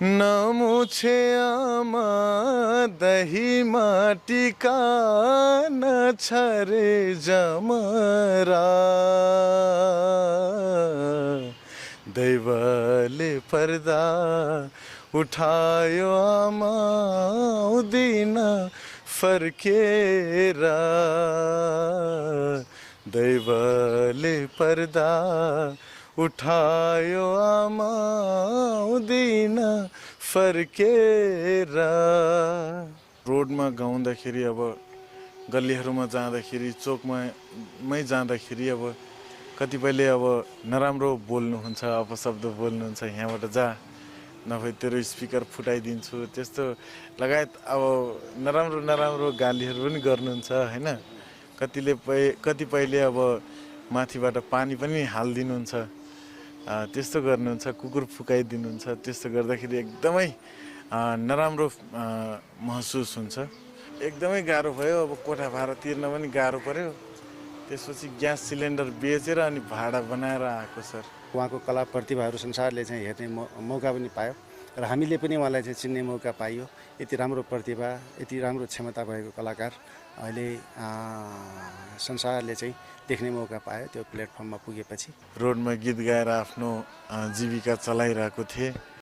नमुछे आमा दही माटिका नछरे जमरा दैवले पर्दा उठायो आमा आउँदिन फर्केर दैवले पर्दा उठायो आमा आउँदिन फर्केर। रोडमा गाउँदाखेरि अब गल्लीहरूमा जाँदाखेरि चोकमै जाँदाखेरि अब कतिपयले अब नराम्रो बोल्नुहुन्छ, अपशब्द बोल्नुहुन्छ, यहाँबाट जा नभए तेरो स्पिकर फुटाइदिन्छु, त्यस्तो लगायत अब नराम्रो गालीहरू पनि गर्नुहुन्छ हैन। कतिपयले अब माथिबाट पानी पनि हालिदिनुहुन्छ, त्यस्तो गर्नुहुन्छ, कुकुर फुकाइदिनुहुन्छ। त्यस्तो गर्दाखेरि एकदमै नराम्रो महसुस हुन्छ। एकदमै गाह्रो भयो। अब कोठा भाडा तिर्न पनि गाह्रो पर्यो। त्यसपछि ग्यास सिलिन्डर बेचेर अनि भाडा बनाएर आएको सर। उहाँको कला प्रतिभाहरू संसारले चाहिँ हेर्ने मौका पनि पायो र हामीले पनि उहाँलाई चाहिँ चिन्ने मौका पाइयो। यति राम्रो प्रतिभा, यति राम्रो क्षमता भएको कलाकार अहिले संसारले चाहिँ देख्ने मौका पायो त्यो प्लेटफर्ममा पुगेपछि। रोडमा गीत गाएर आफ्नो जीविका चलाइरहेको थिएँ।